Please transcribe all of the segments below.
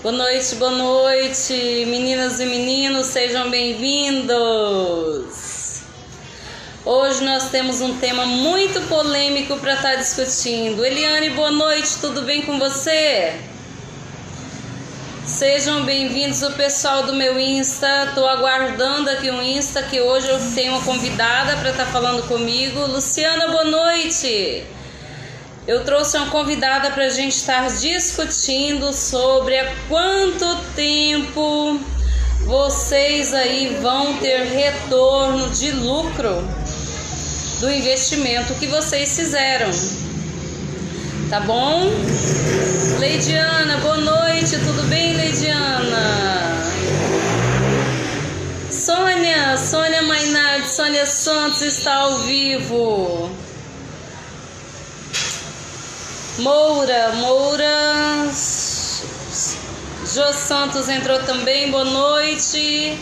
Boa noite, meninas e meninos, sejam bem-vindos. Hoje nós temos um tema muito polêmico para estar discutindo. Eliane, boa noite, tudo bem com você? Sejam bem-vindos o pessoal do meu Insta. Estou aguardando aqui o Insta, que hoje eu tenho uma convidada para estar falando comigo. Luciana, boa noite. Eu trouxe uma convidada para a gente estar discutindo sobre há quanto tempo vocês aí vão ter retorno de lucro do investimento que vocês fizeram. Tá bom? Leidiana, boa noite, tudo bem, Leidiana? Sônia Mainardi, Sônia Santos está ao vivo. Moura, Jô Santos entrou também, boa noite.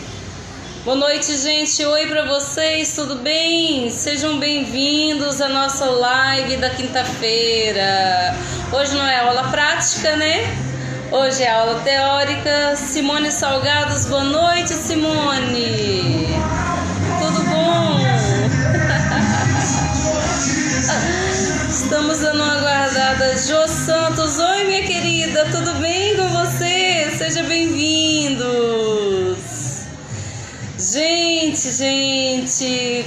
Boa noite, gente, oi pra vocês, tudo bem? Sejam bem-vindos à nossa live da quinta-feira. Hoje não é aula prática, né? Hoje é aula teórica. Simone Salgados, boa noite, Simone. Tudo bom? Estamos dando uma guardada. Jô Santos, oi minha querida, tudo bem com você? Seja bem-vindos. Gente,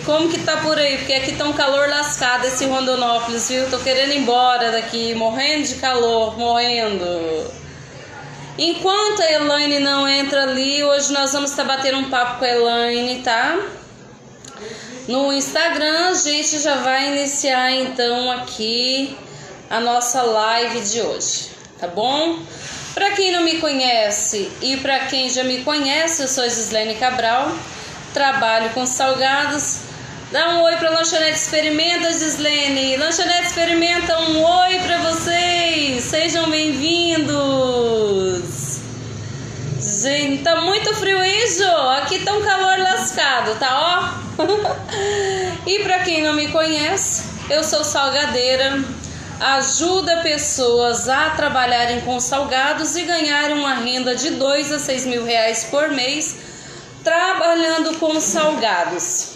como que tá por aí? Porque aqui tá um calor lascado esse Rondonópolis, viu? Tô querendo ir embora daqui, morrendo de calor, morrendo. Enquanto a Elaine não entra ali, hoje nós vamos estar batendo um papo com a Elaine, tá? No Instagram a gente já vai iniciar então aqui a nossa live de hoje, tá bom? Para quem não me conhece e para quem já me conhece, eu sou Gislene Cabral, trabalho com salgados. Dá um oi para Lanchonete Experimenta, Gislene. Lanchonete Experimenta, um oi para vocês. Sejam bem-vindos. Gente, tá muito frio aí, Jô? Aqui tá um calor lascado, tá? Ó. E para quem não me conhece, eu sou salgadeira, ajuda pessoas a trabalharem com salgados e ganharem uma renda de 2 a 6 mil reais por mês trabalhando com salgados.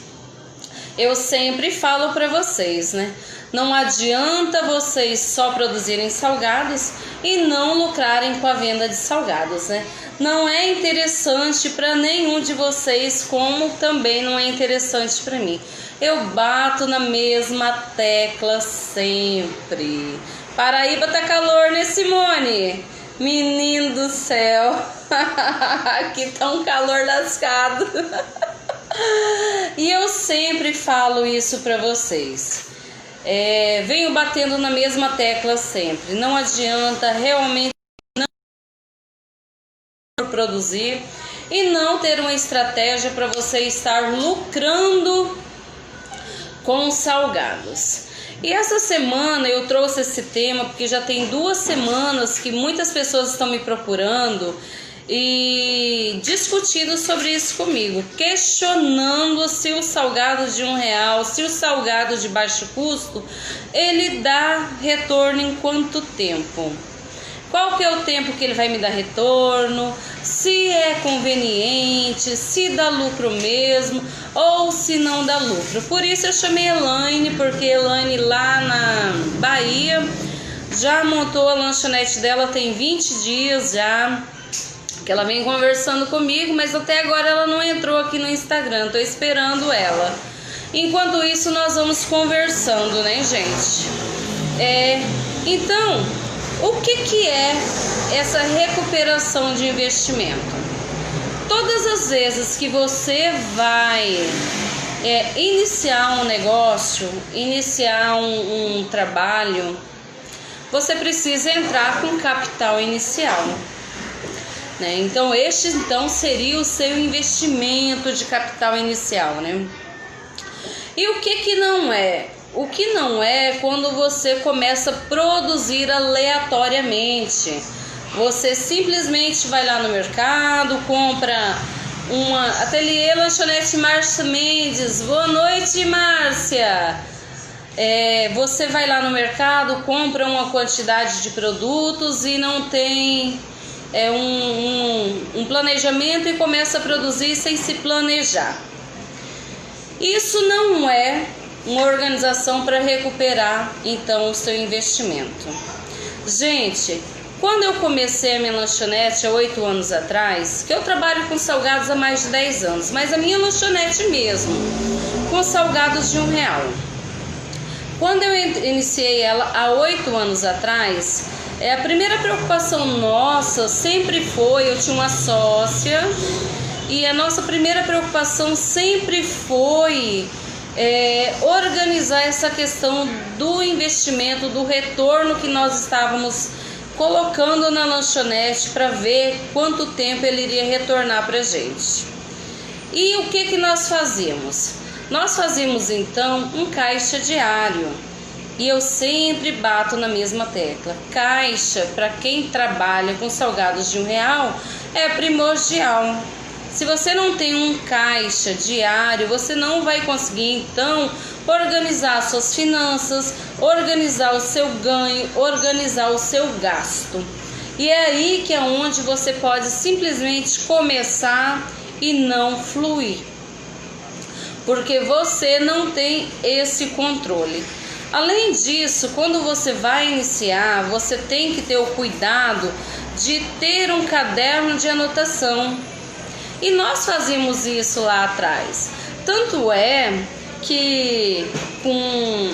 Eu sempre falo para vocês, né? Não adianta vocês só produzirem salgados e não lucrarem com a venda de salgados, né? Não é interessante para nenhum de vocês, como também não é interessante para mim. Eu bato na mesma tecla sempre. Paraíba tá calor, né, Simone? Menino do céu. Aqui tá um calor lascado. E eu sempre falo isso para vocês. Venho batendo na mesma tecla sempre. Não adianta realmente produzir e não ter uma estratégia para você estar lucrando com salgados. E essa semana eu trouxe esse tema porque já tem 2 semanas que muitas pessoas estão me procurando e discutindo sobre isso comigo, questionando se o salgado de R$1, se o salgado de baixo custo, ele dá retorno em quanto tempo? Qual que é o tempo que ele vai me dar retorno? Se é conveniente, se dá lucro mesmo ou se não dá lucro. Por isso eu chamei a Elaine, porque a Elaine lá na Bahia já montou a lanchonete dela, tem 20 dias já que ela vem conversando comigo, mas até agora ela não entrou aqui no Instagram, tô esperando ela. Enquanto isso nós vamos conversando, né, gente? Então, o que é essa recuperação de investimento? Todas as vezes que você vai iniciar um negócio, iniciar um trabalho, você precisa entrar com capital inicial, né? Então este seria o seu investimento de capital inicial, né? E o que não é? O que não é quando você começa a produzir aleatoriamente. Você simplesmente vai lá no mercado, compra uma Ateliê Lanchonete Márcia Mendes. Boa noite, Márcia. Você vai lá no mercado, compra uma quantidade de produtos e não tem um planejamento e começa a produzir sem se planejar. Isso não é uma organização para recuperar então o seu investimento. Gente, quando eu comecei a minha lanchonete há 8 anos atrás, que eu trabalho com salgados há mais de 10 anos, mas a minha lanchonete mesmo, com salgados de R$1. Quando eu iniciei ela há 8 anos atrás, a primeira preocupação nossa sempre foi, eu tinha uma sócia, e a nossa primeira preocupação sempre foi organizar essa questão do investimento, do retorno que nós estávamos colocando na lanchonete para ver quanto tempo ele iria retornar para a gente. E o que nós fazíamos? Nós fazíamos então um caixa diário. E eu sempre bato na mesma tecla. Caixa, para quem trabalha com salgados de R$1, é primordial. Se você não tem um caixa diário, você não vai conseguir então organizar suas finanças, organizar o seu ganho, organizar o seu gasto. E é aí que é onde você pode simplesmente começar e não fluir, porque você não tem esse controle. Além disso, quando você vai iniciar, você tem que ter o cuidado de ter um caderno de anotação. E nós fazíamos isso lá atrás. Tanto é que com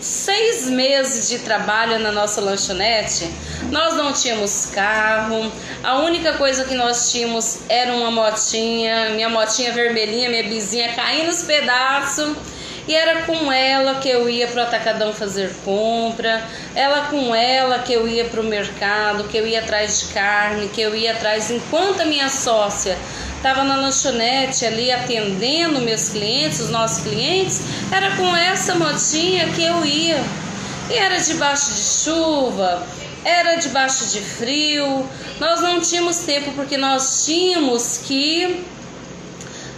6 meses de trabalho na nossa lanchonete, nós não tínhamos carro. A única coisa que nós tínhamos era uma motinha, minha motinha vermelhinha, minha bizinha caindo nos pedaços. E era com ela que eu ia para o Atacadão fazer compra, com ela que eu ia para o mercado, que eu ia atrás de carne, que eu ia atrás, enquanto a minha sócia estava na lanchonete ali atendendo meus clientes, os nossos clientes, era com essa motinha que eu ia. E era debaixo de chuva, era debaixo de frio, nós não tínhamos tempo porque nós tínhamos que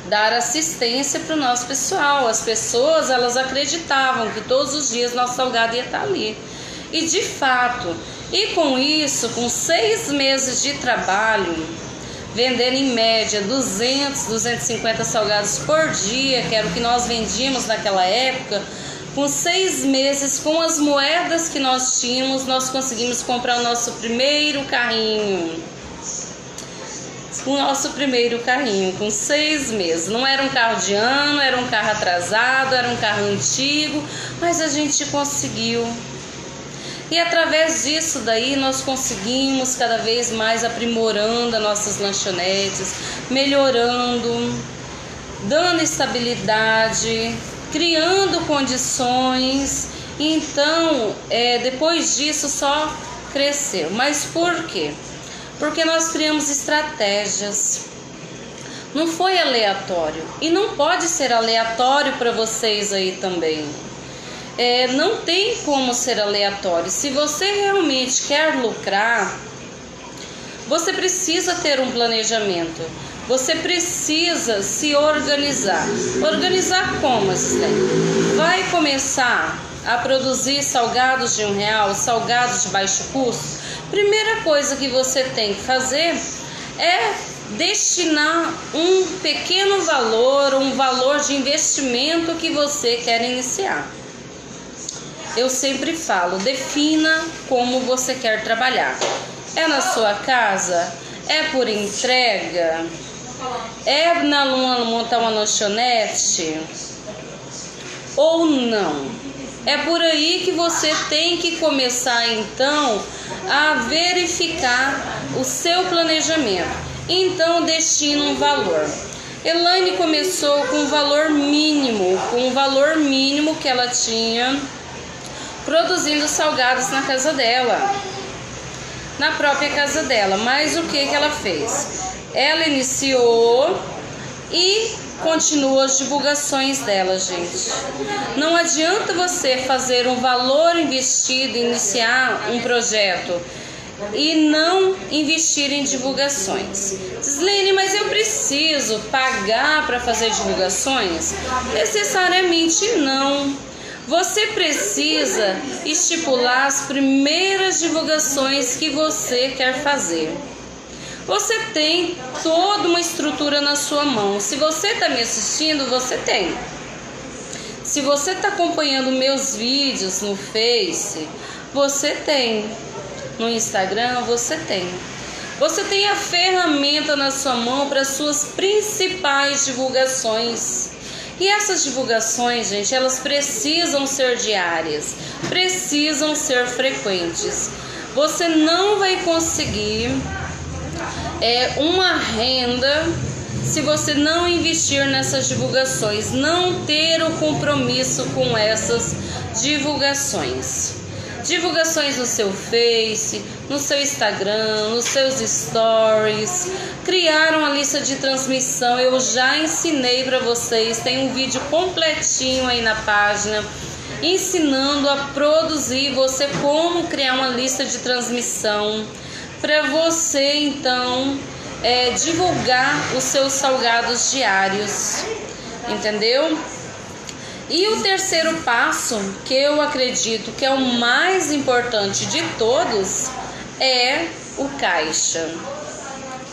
dar assistência para o nosso pessoal. As pessoas, elas acreditavam que todos os dias nosso salgado ia estar ali. E de fato, e com isso, com 6 meses de trabalho, vendendo em média 200, 250 salgados por dia, que era o que nós vendíamos naquela época, com 6 meses, com as moedas que nós tínhamos, nós conseguimos comprar o nosso primeiro carrinho. O nosso primeiro carrinho, com 6 meses. Não era um carro de ano, era um carro atrasado, era um carro antigo, mas a gente conseguiu. E através disso daí nós conseguimos cada vez mais aprimorando as nossas lanchonetes, melhorando, dando estabilidade, criando condições. Então, depois disso só cresceu. Mas por quê? Porque nós criamos estratégias. Não foi aleatório. E não pode ser aleatório para vocês aí também. Não tem como ser aleatório. Se você realmente quer lucrar, você precisa ter um planejamento. Você precisa se organizar. Organizar como, assistente? Vai começar a produzir salgados de R$1, salgados de baixo custo? Primeira coisa que você tem que fazer é destinar um pequeno valor, um valor de investimento que você quer iniciar. Eu sempre falo, defina como você quer trabalhar. É na sua casa? É por entrega? É montar uma lanchonete? Ou não? É por aí que você tem que começar então a verificar o seu planejamento. Então destina um valor. Elaine começou com um valor mínimo, que ela tinha produzindo salgados na casa dela, na própria casa dela. Mas o que ela fez? Ela iniciou e continua as divulgações dela, gente. Não adianta você fazer um valor investido, iniciar um projeto e não investir em divulgações. Gislene, mas eu preciso pagar para fazer divulgações? Necessariamente não. Você precisa estipular as primeiras divulgações que você quer fazer. Você tem toda uma estrutura na sua mão. Se você está me assistindo, você tem. Se você está acompanhando meus vídeos no Face, você tem. No Instagram, você tem. Você tem a ferramenta na sua mão para suas principais divulgações. E essas divulgações, gente, elas precisam ser diárias, precisam ser frequentes. Você não vai conseguir uma renda se você não investir nessas divulgações, não ter o compromisso com essas divulgações. Divulgações no seu Face, no seu Instagram, nos seus stories, criar uma lista de transmissão. Eu já ensinei para vocês, tem um vídeo completinho aí na página, ensinando a produzir você como criar uma lista de transmissão para você então divulgar os seus salgados diários, entendeu? E o terceiro passo, que eu acredito que é o mais importante de todos, é o caixa.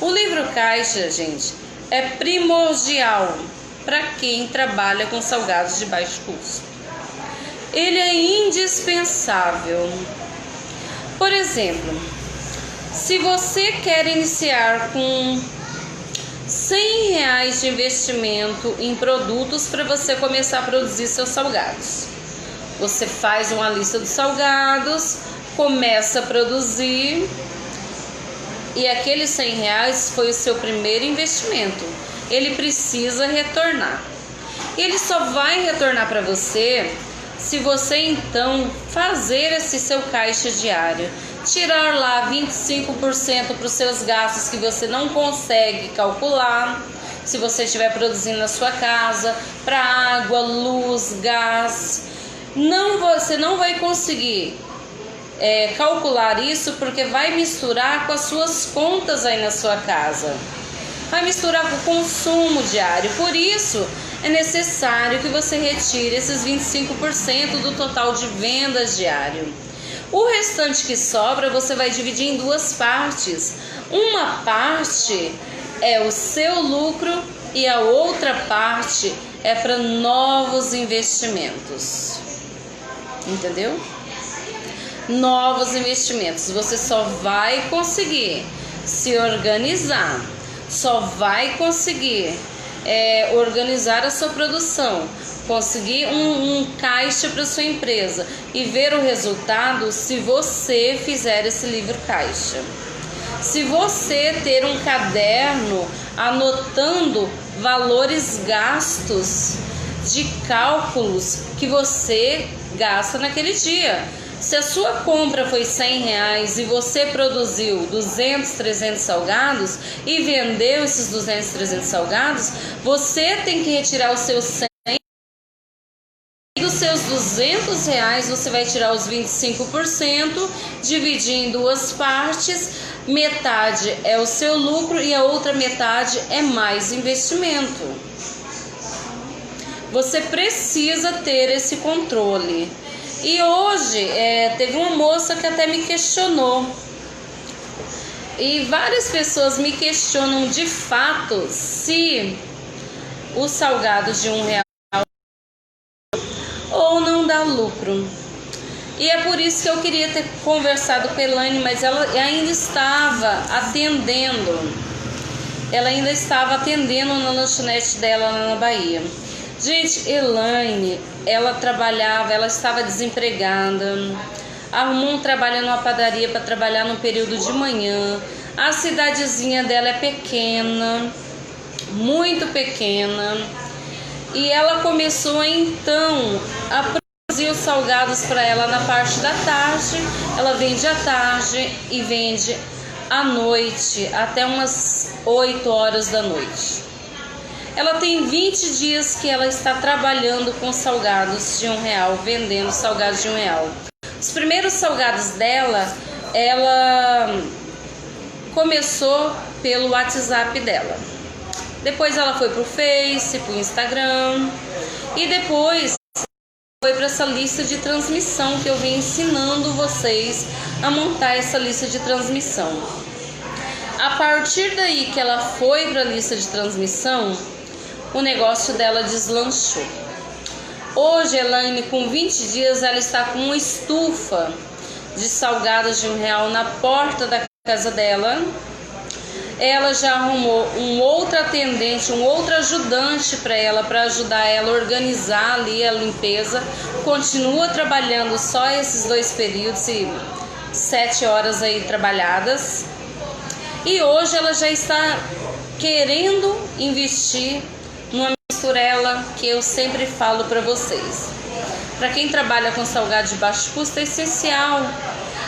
O livro caixa, gente, é primordial para quem trabalha com salgados de baixo custo. Ele é indispensável. Por exemplo, se você quer iniciar com R$100 de investimento em produtos para você começar a produzir seus salgados. Você faz uma lista dos salgados, começa a produzir e aqueles R$100 foi o seu primeiro investimento. Ele precisa retornar. Ele só vai retornar para você se você então fazer esse seu caixa diário. Tirar lá 25% para os seus gastos que você não consegue calcular, se você estiver produzindo na sua casa, para água, luz, gás. Você não vai conseguir calcular isso porque vai misturar com as suas contas aí na sua casa. Vai misturar com o consumo diário. Por isso, é necessário que você retire esses 25% do total de vendas diário. O restante que sobra você vai dividir em duas partes. Uma parte é o seu lucro e a outra parte é para novos investimentos. Entendeu? Novos investimentos. Você só vai conseguir se organizar, só vai conseguir organizar a sua produção, conseguir um caixa para sua empresa e ver o resultado se você fizer esse livro caixa. Se você ter um caderno anotando valores gastos de cálculos que você gasta naquele dia. Se a sua compra foi R$100 e você produziu 200, 300 salgados e vendeu esses 200, 300 salgados, você tem que retirar os seus 100. E dos seus R$200 você vai tirar os 25%, dividir em duas partes. Metade é o seu lucro e a outra metade é mais investimento. Você precisa ter esse controle. E hoje teve uma moça que até me questionou. E várias pessoas me questionam de fato se os salgados de R$1 ou não dá lucro. E é por isso que eu queria ter conversado com a Elaine, mas ela ainda estava atendendo. Ela ainda estava atendendo na lanchonete dela lá na Bahia. Gente, Elaine, ela estava desempregada, arrumou um trabalho numa padaria para trabalhar no período de manhã. A cidadezinha dela é pequena, muito pequena, e ela começou então a produzir os salgados para ela na parte da tarde. Ela vende à tarde e vende à noite, até umas 8 horas da noite. Ela tem 20 dias que ela está trabalhando com salgados de R$1, vendendo salgados de R$1. Os primeiros salgados dela, ela começou pelo WhatsApp dela. Depois ela foi pro Face, pro Instagram e depois foi para essa lista de transmissão que eu venho ensinando vocês a montar essa lista de transmissão. A partir daí que ela foi para a lista de transmissão, o negócio dela deslanchou. Hoje, Elaine, com 20 dias, ela está com uma estufa de salgados de R$1 na porta da casa dela. Ela já arrumou um outro atendente, um outro ajudante para ela, para ajudar ela a organizar ali a limpeza. Continua trabalhando só esses 2 períodos e 7 horas aí trabalhadas. E hoje ela já está querendo investir numa misturela que eu sempre falo para vocês. Para quem trabalha com salgado de baixo custo, é essencial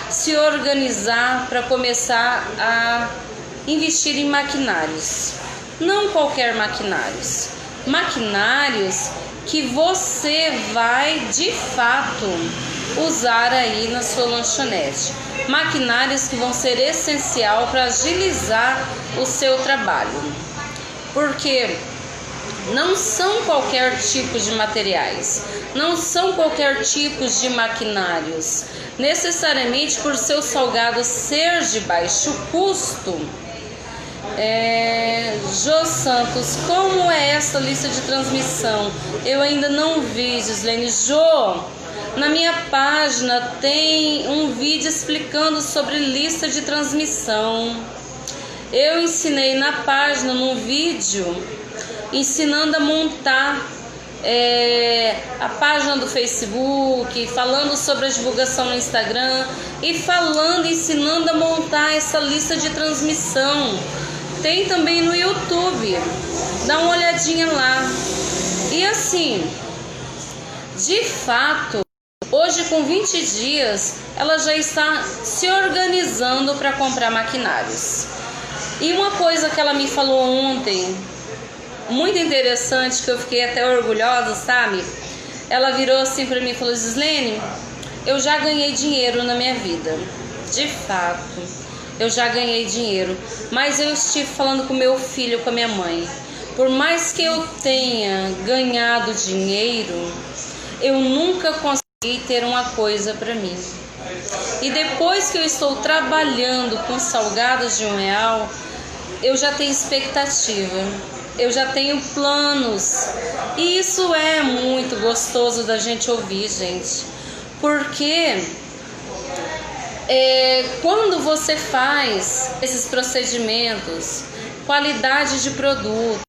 se organizar para começar a investir em maquinários. Não qualquer maquinários. Maquinários que você vai de fato usar aí na sua lanchonete. Maquinários que vão ser essencial para agilizar o seu trabalho. Porque não são qualquer tipo de materiais, não são qualquer tipo de maquinários. Necessariamente por seu salgado ser de baixo custo. Jô Santos, como é essa lista de transmissão? Eu ainda não vi, Gislene. Jô, na minha página tem um vídeo explicando sobre lista de transmissão. Eu ensinei na página, num vídeo, ensinando a montar a página do Facebook, falando sobre a divulgação no Instagram e ensinando a montar essa lista de transmissão. Tem também no YouTube, dá uma olhadinha lá. E assim, de fato, hoje com 20 dias, ela já está se organizando para comprar maquinários. E uma coisa que ela me falou ontem, muito interessante, que eu fiquei até orgulhosa, sabe? Ela virou assim para mim e falou: Gislene, eu já ganhei dinheiro na minha vida. De fato, eu já ganhei dinheiro. Mas eu estive falando com meu filho, com a minha mãe. Por mais que eu tenha ganhado dinheiro, eu nunca consegui ter uma coisa para mim. E depois que eu estou trabalhando com salgados de R$1, eu já tenho expectativa. Eu já tenho planos. E isso é muito gostoso da gente ouvir, gente. Porque quando você faz esses procedimentos, qualidade de produto,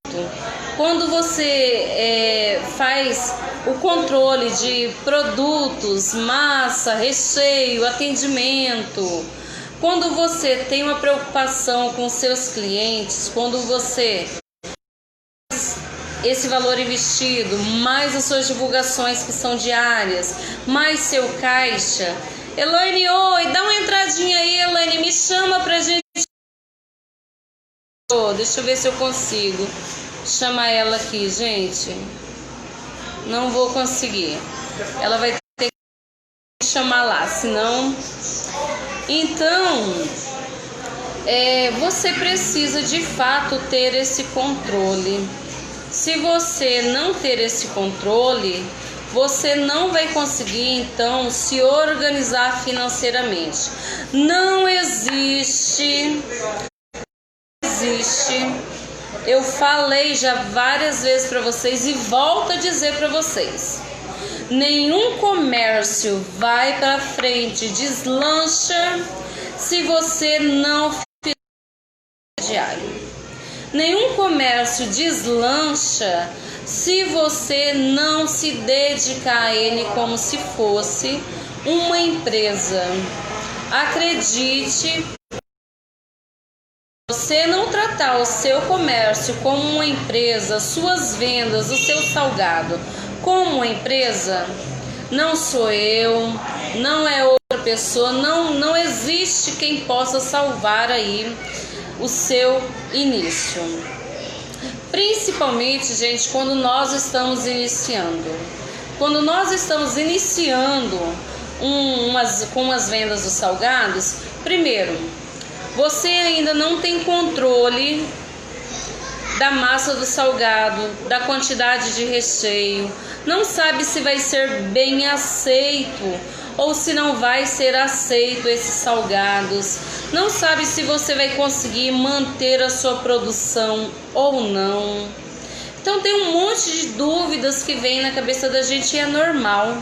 quando você faz o controle de produtos, massa, recheio, atendimento, quando você tem uma preocupação com seus clientes, quando você esse valor investido, mais as suas divulgações que são diárias, mais seu caixa. Elaine, oi, dá uma entradinha aí, Elaine, me chama pra gente. Deixa eu ver se eu consigo chamar ela aqui, gente. Não vou conseguir. Ela vai ter que chamar lá, senão... Então, você precisa de fato ter esse controle. Se você não ter esse controle, você não vai conseguir então se organizar financeiramente. Não existe. Eu falei já várias vezes para vocês e volto a dizer para vocês. Nenhum comércio vai para frente, deslancha, se você não fizer diário. Nenhum comércio deslancha se você não se dedicar a ele como se fosse uma empresa. Acredite, você não tratar o seu comércio como uma empresa, suas vendas, o seu salgado como uma empresa, não sou eu, não é outra pessoa, não existe quem possa salvar aí o seu início. Principalmente, gente, quando nós estamos iniciando. Quando nós estamos iniciando com as vendas dos salgados, primeiro, você ainda não tem controle da massa do salgado, da quantidade de recheio, não sabe se vai ser bem aceito ou se não vai ser aceito esses salgados, não sabe se você vai conseguir manter a sua produção ou não. Então tem um monte de dúvidas que vem na cabeça da gente e é normal.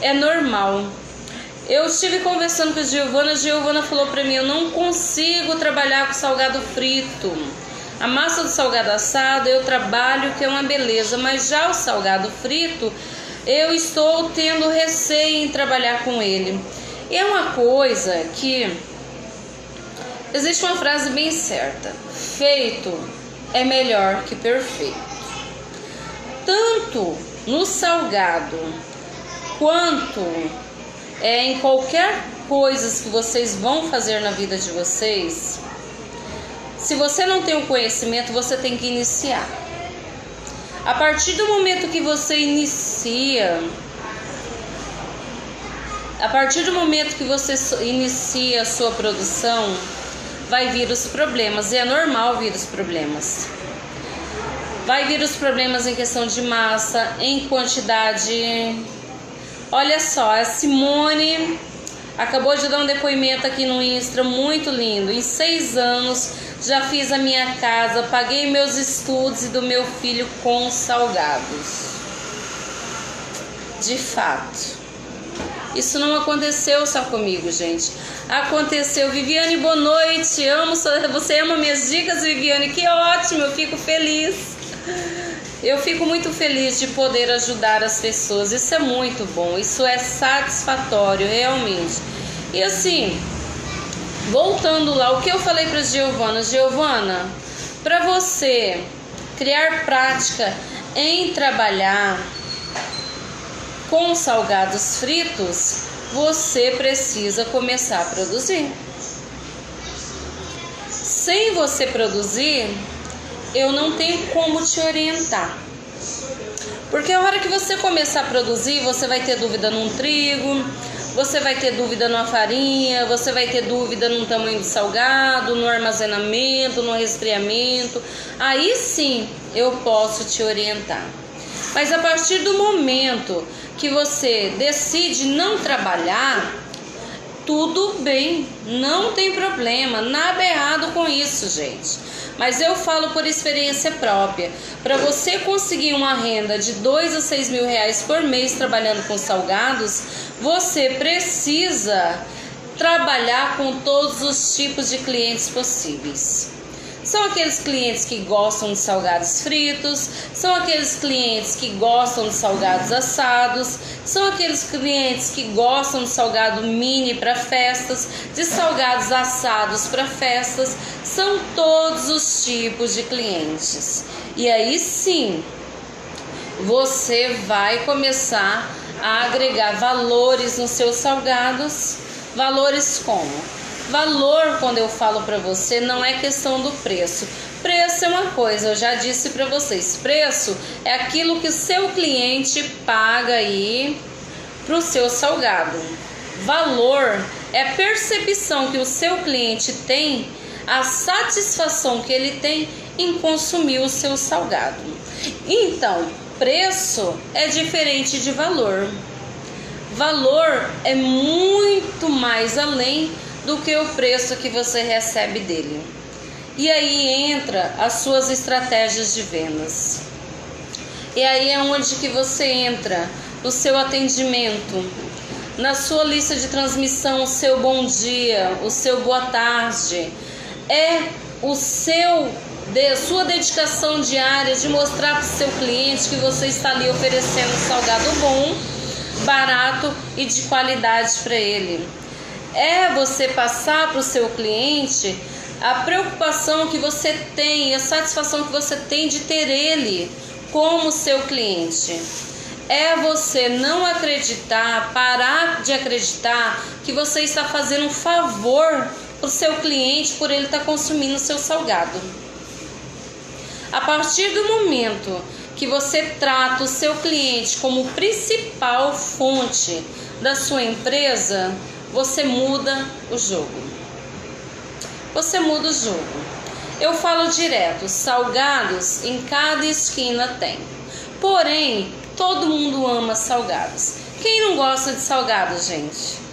É normal. Eu estive conversando com a Giovana falou para mim, eu não consigo trabalhar com salgado frito. A massa do salgado assado eu trabalho, que é uma beleza, mas já o salgado frito, eu estou tendo receio em trabalhar com ele. E é uma coisa que existe uma frase bem certa: feito é melhor que perfeito. Tanto no salgado quanto em qualquer coisa que vocês vão fazer na vida de vocês, se você não tem o conhecimento, você tem que iniciar. A partir do momento que você inicia, a sua produção, vai vir os problemas, e é normal vir os problemas. Vai vir os problemas em questão de massa, em quantidade. Olha só, a Simone acabou de dar um depoimento aqui no Insta muito lindo. Em 6 anos já fiz a minha casa, paguei meus estudos e do meu filho com salgados. De fato, isso não aconteceu só comigo, gente. Aconteceu. Viviane, boa noite. Você ama minhas dicas, Viviane? Que ótimo, eu fico feliz. Eu fico muito feliz de poder ajudar as pessoas. Isso é muito bom, isso é satisfatório, realmente. E assim, voltando lá, o que eu falei para Giovana, para você criar prática em trabalhar com salgados fritos, você precisa começar a produzir. Sem você produzir, eu não tenho como te orientar. Porque a hora que você começar a produzir, você vai ter dúvida num trigo, você vai ter dúvida numa farinha, você vai ter dúvida no tamanho do salgado, no armazenamento, no resfriamento. Aí sim eu posso te orientar. Mas a partir do momento que você decide não trabalhar, tudo bem, não tem problema, nada errado com isso, gente. Mas eu falo por experiência própria. Para você conseguir uma renda de 2 a 6 mil reais por mês trabalhando com salgados, você precisa trabalhar com todos os tipos de clientes possíveis. São aqueles clientes que gostam de salgados fritos, são aqueles clientes que gostam de salgados assados, são aqueles clientes que gostam de salgado mini para festas, de salgados assados para festas, são todos os tipos de clientes. E aí sim, você vai começar a agregar valores nos seus salgados. Valores como? Valor, quando eu falo para você, não é questão do preço. Preço é uma coisa, eu já disse para vocês. Preço é aquilo que o seu cliente paga aí para o seu salgado. Valor é a percepção que o seu cliente tem, a satisfação que ele tem em consumir o seu salgado. Então, preço é diferente de valor. Valor é muito mais além do que o preço que você recebe dele. E aí entra as suas estratégias de vendas. E aí é onde que você entra no seu atendimento, na sua lista de transmissão, o seu bom dia, o seu boa tarde. É sua dedicação diária de mostrar para o seu cliente que você está ali oferecendo um salgado bom, barato e de qualidade para ele. É você passar para o seu cliente a preocupação que você tem, a satisfação que você tem de ter ele como seu cliente. É você não acreditar, parar de acreditar que você está fazendo um favor para o seu cliente por ele estar consumindo o seu salgado. A partir do momento que você trata o seu cliente como principal fonte da sua empresa, você muda o jogo. Você muda o jogo. Eu falo direto, salgados em cada esquina tem. Porém, todo mundo ama salgados. Quem não gosta de salgados, gente?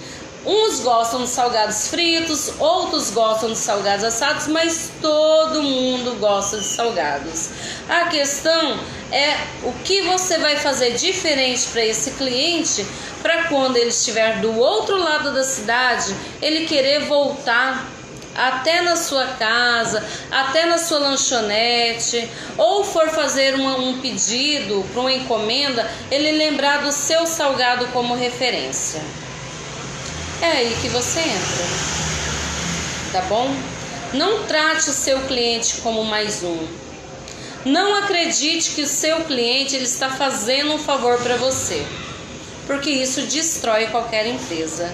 Uns gostam de salgados fritos, outros gostam de salgados assados, mas todo mundo gosta de salgados. A questão é o que você vai fazer diferente para esse cliente, para quando ele estiver do outro lado da cidade, ele querer voltar até na sua casa, até na sua lanchonete, ou for fazer um pedido para uma encomenda, ele lembrar do seu salgado como referência. É aí que você entra, tá bom? Não trate o seu cliente como mais um. Não acredite que o seu cliente ele está fazendo um favor para você, porque isso destrói qualquer empresa,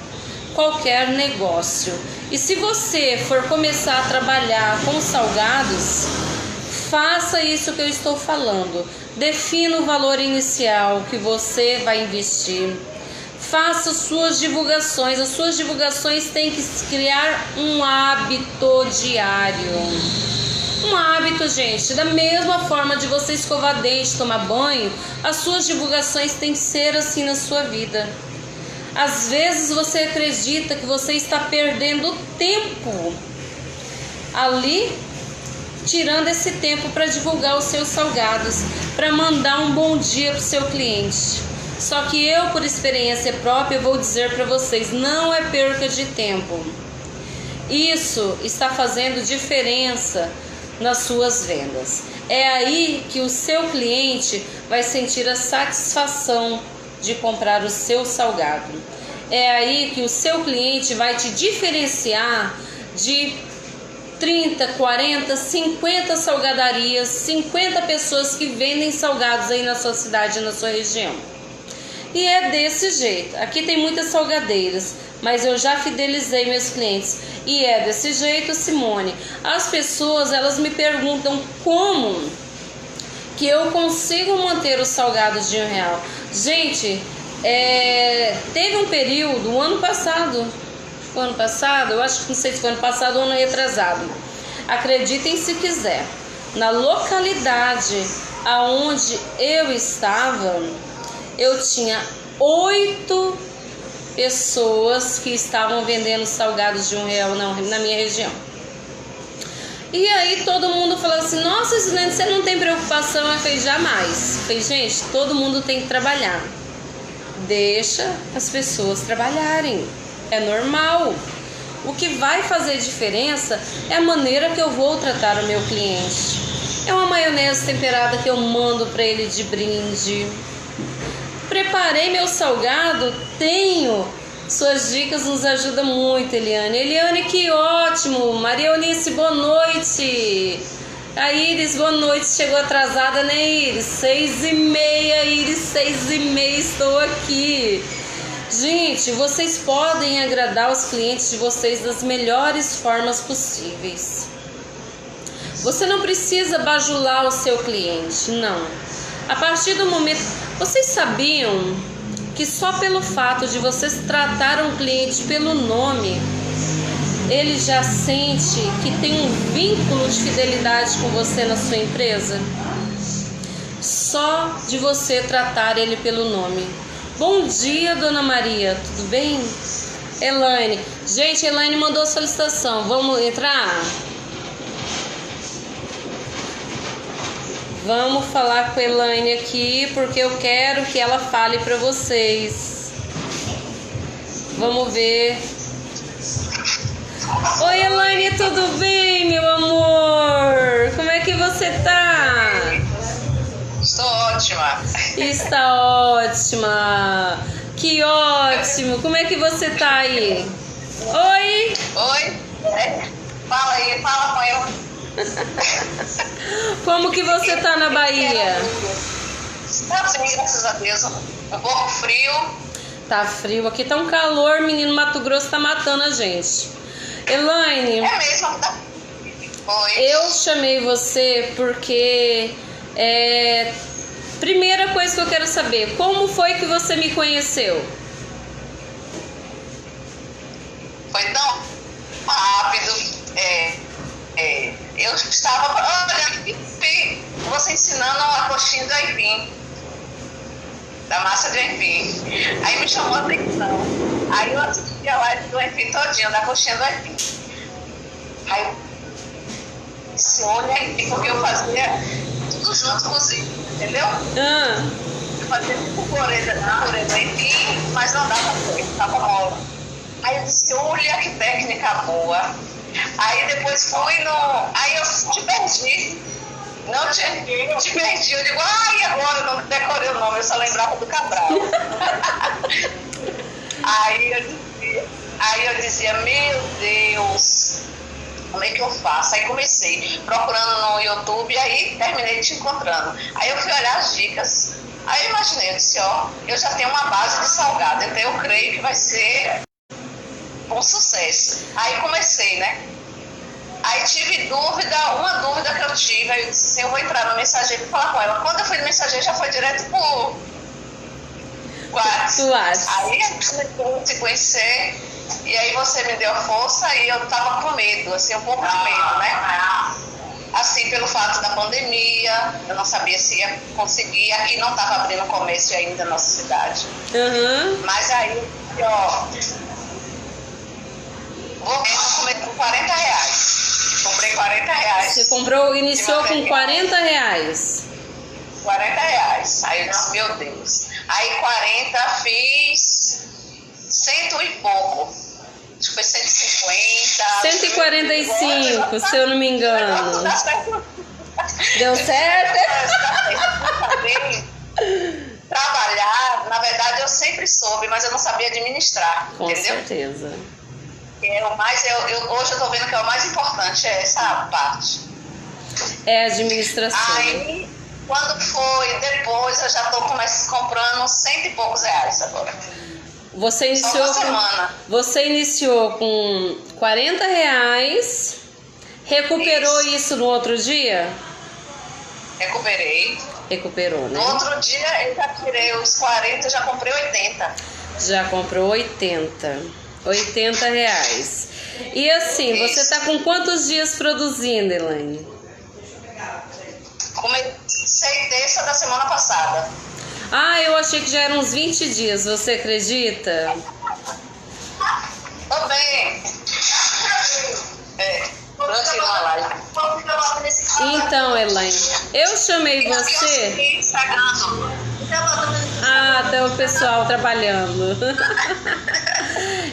qualquer negócio. E se você for começar a trabalhar com salgados, faça isso que eu estou falando. Defina o valor inicial que você vai investir. Faça suas divulgações. As suas divulgações têm que criar um hábito diário. Um hábito, gente. Da mesma forma de você escovar dente, tomar banho, as suas divulgações têm que ser assim na sua vida. Às vezes você acredita que você está perdendo tempo ali, tirando esse tempo para divulgar os seus salgados, para mandar um bom dia para o seu cliente. Só que eu, por experiência própria, vou dizer para vocês, não é perca de tempo. Isso está fazendo diferença nas suas vendas. É aí que o seu cliente vai sentir a satisfação de comprar o seu salgado. É aí que o seu cliente vai te diferenciar de 30, 40, 50 salgadarias, 50 pessoas que vendem salgados aí na sua cidade, na sua região. E é desse jeito. Aqui tem muitas salgadeiras, mas eu já fidelizei meus clientes. E é desse jeito, Simone. As pessoas, elas me perguntam como que eu consigo manter os salgados de R$1. Gente, teve um período, o ano passado, eu acho que não sei se foi ano passado ou ano retrasado. Acreditem se quiser, na localidade aonde eu estava, eu tinha 8 pessoas que estavam vendendo salgados de R$1 na minha região. E aí todo mundo falou assim, nossa, Silene, você não tem preocupação? Eu falei, jamais. Eu falei, gente, todo mundo tem que trabalhar. Deixa as pessoas trabalharem. É normal. O que vai fazer diferença é a maneira que eu vou tratar o meu cliente. É uma maionese temperada que eu mando para ele de brinde. Preparei meu salgado, tenho. Suas dicas nos ajudam muito, Eliane. Eliane, que ótimo. Maria Eunice, boa noite. A Iris, boa noite. Chegou atrasada, né, Iris? 6h30, Iris, 6h30, estou aqui. Gente, vocês podem agradar os clientes de vocês das melhores formas possíveis. Você não precisa bajular o seu cliente, não. A partir do momento... Vocês sabiam que só pelo fato de vocês tratar um cliente pelo nome, ele já sente que tem um vínculo de fidelidade com você na sua empresa? Só de você tratar ele pelo nome. Bom dia, Dona Maria, tudo bem? Elaine. Gente, Elaine mandou solicitação. Vamos entrar? Vamos falar com a Elaine aqui, porque eu quero que ela fale para vocês. Vamos ver. Oi, Elaine, tudo bem, meu amor? Como é que você tá? Estou ótima. Está ótima. Que ótimo. Como é que você tá aí? Oi? Oi? Fala aí, fala com eu. Como que você tá na Bahia? Tá bem, graças a Deus. Um pouco frio. Tá frio. Aqui tá um calor, menino. Mato Grosso tá matando a gente. Elaine. É mesmo, tá? Oi. Eu chamei você porque primeira coisa que eu quero saber, como foi que você me conheceu? Foi tão rápido. Eu estava olhando você ensinando a coxinha do aipim, da massa de aipim. Aí me chamou a atenção. Aí eu assisti a live do aipim todinho, da coxinha do aipim. Aí eu disse, olha aipim, porque eu fazia tudo junto cozido, entendeu? Eu fazia tipo purê do aipim, mas não dava certo, tava mole. Aí eu disse, olha que técnica boa. Aí depois fui no... Aí eu te perdi. Não te perdi. Eu digo, ai, agora eu não decorei o nome, eu só lembrava do Cabral. Aí eu dizia, meu Deus, como é que eu faço? Aí comecei procurando no YouTube, aí terminei te encontrando. Aí eu fui olhar as dicas. Aí eu imaginei, eu disse, eu já tenho uma base de salgado, então eu creio que vai ser um sucesso. Aí comecei, né? Aí tive uma dúvida que eu tive, aí eu disse assim, eu vou entrar no mensageiro para falar com ela. Quando eu fui no mensageiro, já foi direto pro WhatsApp. Aí a gente se conhecer, e aí você me deu força e eu tava com medo, assim, um pouco de medo, né? Assim, pelo fato da pandemia, eu não sabia se ia conseguir, aqui não tava abrindo comércio ainda na nossa cidade. Mas aí, vou comer com R$40. Comprei R$40. Você iniciou com R$40? R$40. Aí eu disse, meu Deus. Aí 40 fiz 100 e pouco. Acho que foi 150. 145, se eu não me engano. Deu certo? Trabalhar, na verdade eu sempre soube, mas eu não sabia administrar. Com entendeu? Certeza. Hoje eu tô vendo que é o mais importante, é essa parte. É a administração. Aí, quando foi depois, eu já tô comprando 100 e poucos reais agora. Você iniciou com R$40, recuperou isso no outro dia? Recuperou, né? No outro dia eu já tirei os 40, já comprei 80. Já comprou 80. R$80. E assim, você tá com quantos dias produzindo, Elaine? Comecei terça da semana passada. Ah, eu achei que já eram uns 20 dias, você acredita? Tô bem. Durante uma live. Então, Elaine, eu chamei você... Ah, até o pessoal trabalhando.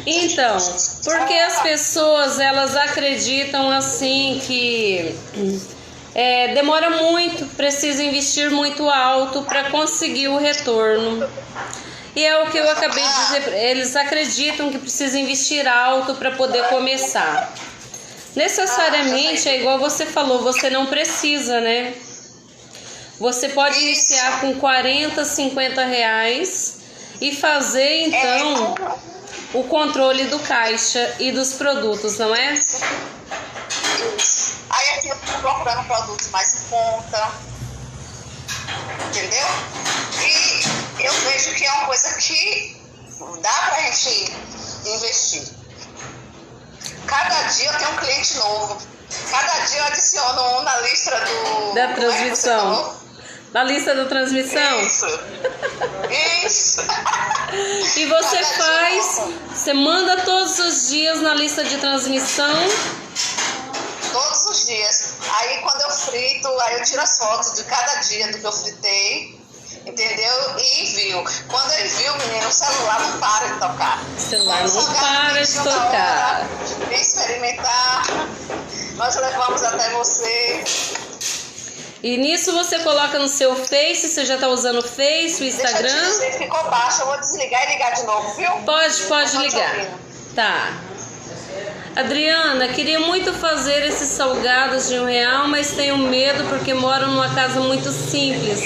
Então, porque as pessoas, elas acreditam assim que demora muito, precisa investir muito alto para conseguir o retorno. E é o que eu acabei de dizer, eles acreditam que precisa investir alto para poder começar. Necessariamente, é igual você falou, você não precisa, né? Você pode iniciar com 40, 50 reais e fazer, então, o controle do caixa e dos produtos, não é? Aí aqui eu estou procurando produtos mais em conta, entendeu? E eu vejo que é uma coisa que dá pra gente investir. Cada dia eu tenho um cliente novo. Cada dia eu adiciono um na lista da transmissão. Na lista da transmissão? Isso. E você você manda todos os dias na lista de transmissão? Todos os dias. Aí quando eu frito, aí eu tiro as fotos de cada dia do que eu fritei, entendeu? E envio. Quando eu envio, menino, o celular não para de tocar. O celular não para de tocar. Vem experimentar. Nós levamos até você. E nisso você coloca no seu Face, você já tá usando o Face, o Instagram? Deixa eu te dizer, ficou baixo, eu vou desligar e ligar de novo, viu? Pode ligar. Tá. Adriana, queria muito fazer esses salgados de R$1, mas tenho medo porque moro numa casa muito simples.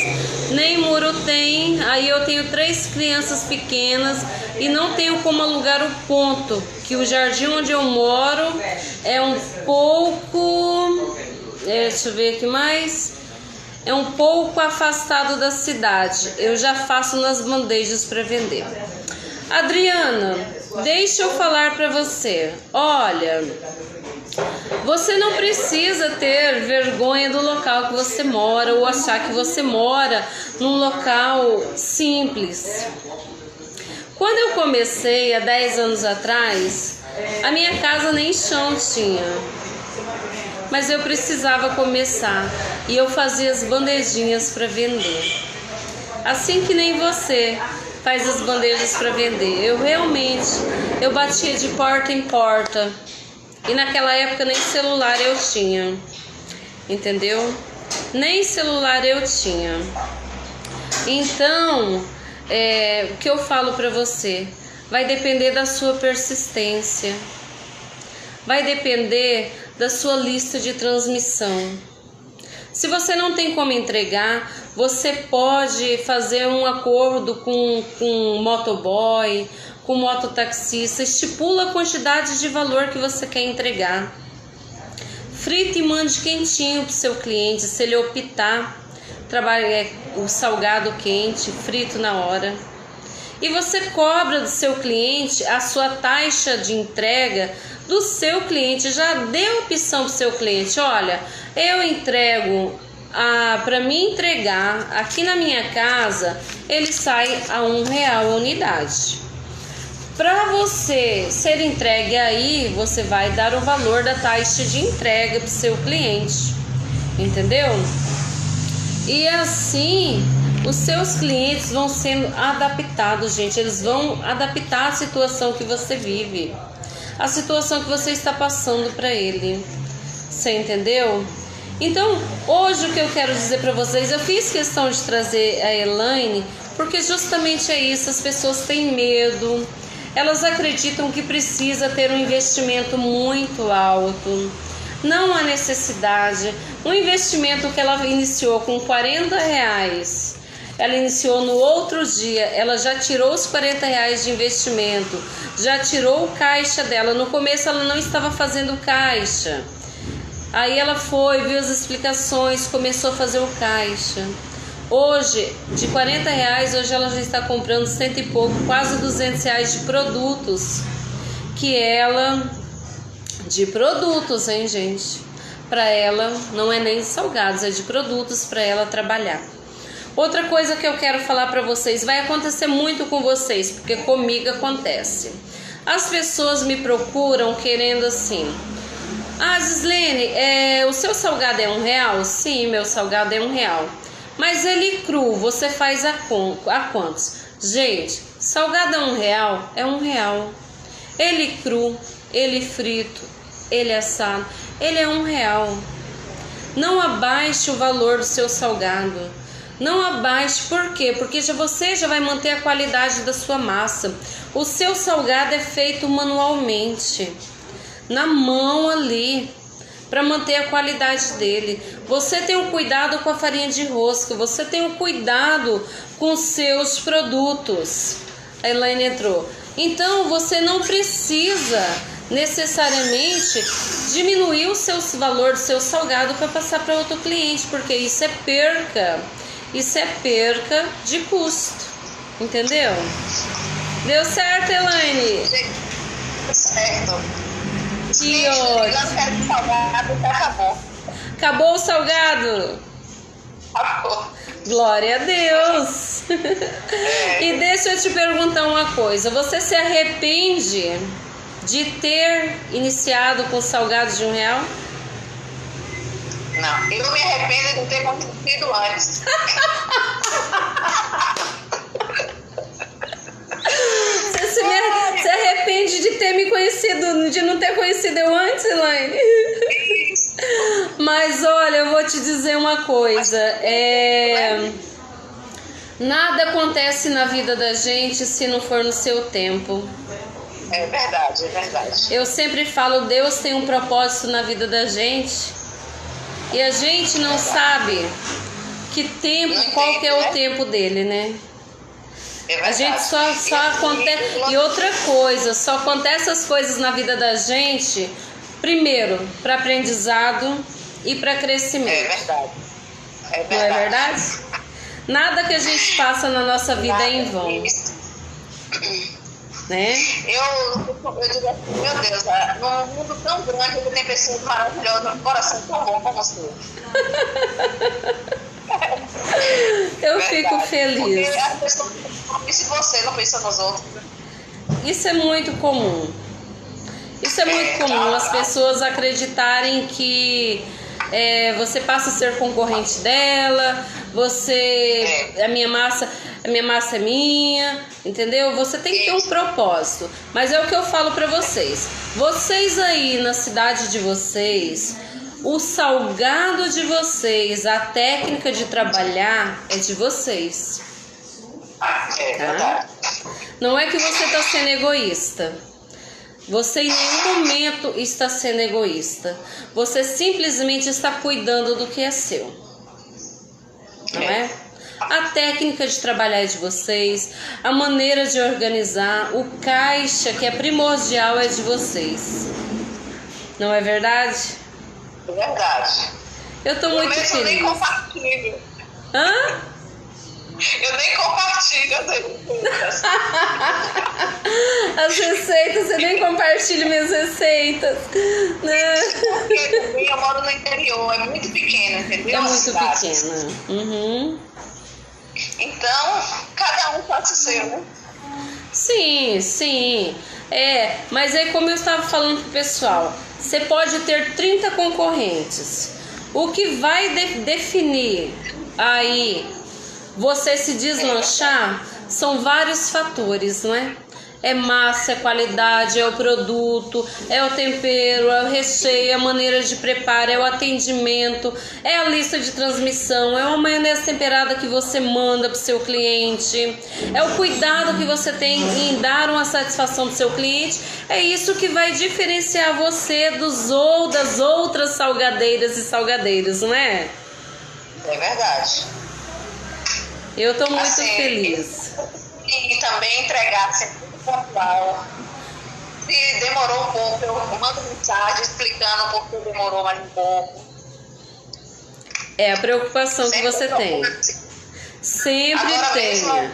Nem muro tem, aí eu tenho 3 crianças pequenas e não tenho como alugar o ponto, que o jardim onde eu moro é um pouco... deixa eu ver aqui mais... é um pouco afastado da cidade. Eu já faço nas bandejas para vender. Adriana, deixa eu falar para você. Olha, você não precisa ter vergonha do local que você mora ou achar que você mora num local simples. Quando eu comecei há 10 anos atrás, a minha casa nem chão tinha. Mas eu precisava começar e eu fazia as bandejinhas para vender. Assim que nem você faz as bandejas para vender. Eu batia de porta em porta. E naquela época nem celular eu tinha. Entendeu? Nem celular eu tinha. Então, o que eu falo para você? Vai depender da sua persistência. Vai depender da sua lista de transmissão. Se você não tem como entregar, você pode fazer um acordo com motoboy, com mototaxista, estipula a quantidade de valor que você quer entregar. Frita e mande quentinho para o seu cliente, se ele optar, trabalhe o salgado quente, frito na hora. E você cobra do seu cliente a sua taxa de entrega do seu cliente. Já dê opção para o seu cliente. Olha, eu entrego, para me entregar aqui na minha casa, ele sai a R$1 a unidade. Para você ser entregue aí, você vai dar o valor da taxa de entrega para o seu cliente. Entendeu? E assim... os seus clientes vão sendo adaptados, gente. Eles vão adaptar a situação que você vive, a situação que você está passando para ele. Você entendeu? Então, hoje o que eu quero dizer para vocês, eu fiz questão de trazer a Elaine, porque justamente é isso, as pessoas têm medo, elas acreditam que precisa ter um investimento muito alto. Não há necessidade. Um investimento que ela iniciou com R$40, ela iniciou no outro dia, ela já tirou os R$40 de investimento, já tirou o caixa dela. No começo ela não estava fazendo caixa. Aí ela foi, viu as explicações, começou a fazer o caixa. Hoje, de R$40, hoje ela já está comprando 100 e pouco, quase R$200 de produtos. Que ela... de produtos, hein, gente? Para ela, não é nem de salgados, é de produtos para ela trabalhar. Outra coisa que eu quero falar para vocês, vai acontecer muito com vocês, porque comigo acontece. As pessoas me procuram querendo assim: ah, Gislene, o seu salgado é R$1? Sim, meu salgado é R$1. Mas ele cru, você faz a quantos? Gente, salgado é R$1? É R$1. Ele cru, ele frito, ele assado, ele é R$1. Não abaixe o valor do seu salgado. Não abaixe, por quê? Porque você já vai manter a qualidade da sua massa. O seu salgado é feito manualmente, na mão ali, para manter a qualidade dele. Você tem um cuidado com a farinha de rosca, você tem um cuidado com os seus produtos. A Elaine entrou. Então, você não precisa necessariamente diminuir o seu valor do seu salgado para passar para outro cliente, porque isso é perca. Isso é perca de custo, entendeu? Deu certo, Elaine? Certo. Que ótimo. Salgado já acabou. Acabou o salgado? Acabou. Glória a Deus. E deixa eu te perguntar uma coisa. Você se arrepende de ter iniciado com salgados de R$1? Não, eu me arrependo de ter conhecido antes. Você se arrepende de ter me conhecido, de não ter conhecido eu antes, Elaine? Mas olha, eu vou te dizer uma coisa. Nada acontece na vida da gente se não for no seu tempo. É verdade, é verdade. Eu sempre falo, Deus tem um propósito na vida da gente e a gente não sabe que tempo, qual que é o tempo dele, né? A gente só acontece. E outra coisa, só acontece as coisas na vida da gente, primeiro, para aprendizado e para crescimento. É verdade. É verdade. Não é verdade? Nada que a gente passa na nossa vida é em vão. Né? Eu digo assim, meu Deus, num mundo tão grande que tem pessoas maravilhosas, um coração tão bom como você. Eu fico feliz. Porque as pessoas pensam em você, não pensam nos outros. Isso é muito comum. Isso é muito comum, as pessoas acreditarem que você passa a ser concorrente dela, a minha massa é minha, entendeu? Você tem que ter um propósito. Mas é o que eu falo pra vocês. Vocês aí na cidade de vocês, o salgado de vocês, a técnica de trabalhar é de vocês. Tá? Não é que você está sendo egoísta. Você em nenhum momento está sendo egoísta. Você simplesmente está cuidando do que é seu. Não é? A técnica de trabalhar é de vocês, a maneira de organizar, o caixa que é primordial é de vocês. Não é verdade? É verdade. Eu tô muito feliz. Eu nem compartilho. Hã? Eu nem compartilho as receitas. As receitas, você nem compartilha minhas receitas. Né? Porque também eu moro no interior, é muito pequena, entendeu? É muito pequena. Uhum. Então, cada um faz o seu, né? Sim, sim. Mas é como eu estava falando pro pessoal. Você pode ter 30 concorrentes. O que vai definir aí você se deslanchar são vários fatores, não é? É massa, é qualidade, é o produto, é o tempero, é o recheio, é a maneira de preparo, é o atendimento, é a lista de transmissão, é uma maionese temperada que você manda para o seu cliente, é o cuidado que você tem em dar uma satisfação para o seu cliente. É isso que vai diferenciar você das outras salgadeiras e salgadeiros, não é? É verdade. Eu estou muito feliz. E também entregar sempre pontual. Se demorou um pouco, eu mando mensagem explicando por que demorou mais um pouco. É a preocupação sempre que você tem. Sempre tenha.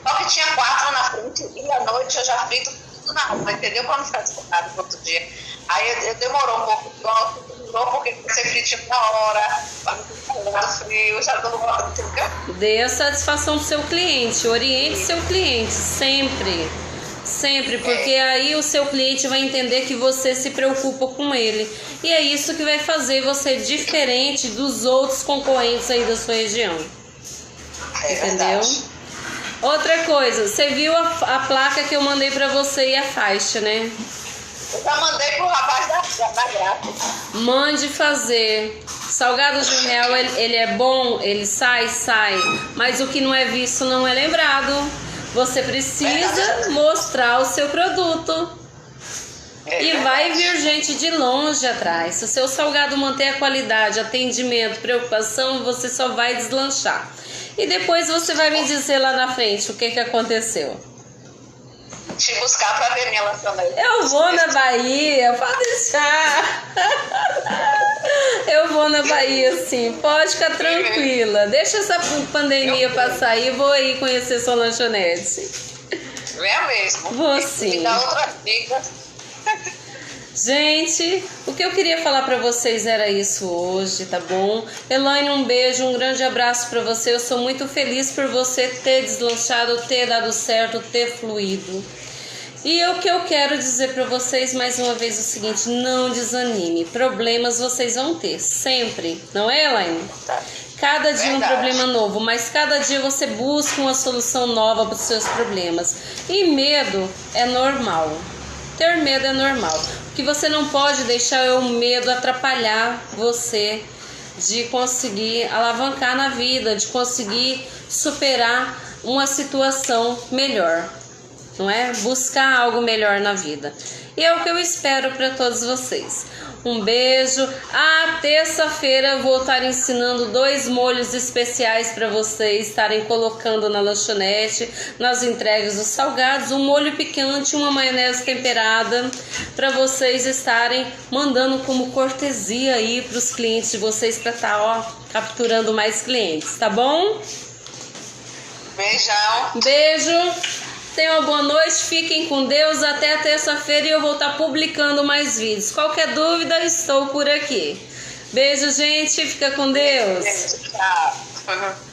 Só que tinha 4 na frente e à noite eu já frito tudo na rua, entendeu? Para não ficar desfocado no outro dia. Aí demorou um pouco, porque você fritinho na hora, para não ficar frio, já dou uma, entendeu? Dê a satisfação pro seu cliente, oriente seu cliente, sempre. Sempre, porque aí o seu cliente vai entender que você se preocupa com ele. E é isso que vai fazer você diferente dos outros concorrentes aí da sua região. Entendeu? Verdade. Outra coisa, você viu a placa que eu mandei pra você e a faixa, né? Eu já mandei pro rapaz da gráfica. Mande fazer. Salgado de R$1, ele é bom, ele sai. Mas o que não é visto não é lembrado. Você precisa mostrar o seu produto. E vai vir gente de longe atrás. Se o seu salgado manter a qualidade, atendimento, preocupação, você só vai deslanchar. E depois você vai me dizer lá na frente o que aconteceu. Te buscar pra ver minha lançamento. Eu vou na Bahia, pode deixar. Eu vou na Bahia, sim. Pode ficar tranquila. Deixa essa pandemia passar aí. Vou aí conhecer sua lanchonete. É mesmo. Vou sim. Me dá outra dica. Gente, o que eu queria falar pra vocês era isso hoje, tá bom? Elaine, um beijo, um grande abraço pra você. Eu sou muito feliz por você ter deslanchado, ter dado certo, ter fluído. E o que eu quero dizer pra vocês mais uma vez é o seguinte: não desanime. Problemas vocês vão ter, sempre. Não é, Elaine? Cada dia um problema novo, mas cada dia você busca uma solução nova para os seus problemas. E medo é normal. Ter medo é normal. O que você não pode deixar é o medo atrapalhar você de conseguir alavancar na vida, de conseguir superar uma situação melhor. não é? Buscar algo melhor na vida. E é o que eu espero para todos vocês. Um beijo. Terça-feira eu vou estar ensinando 2 molhos especiais para vocês estarem colocando na lanchonete, nas entregas dos salgados. Um molho picante e uma maionese temperada para vocês estarem mandando como cortesia aí para os clientes de vocês, para estar capturando mais clientes, tá bom? Beijão. Beijo. Tenham uma boa noite, fiquem com Deus, até a terça-feira e eu vou estar publicando mais vídeos. Qualquer dúvida, estou por aqui. Beijo, gente, fica com Deus. Tchau.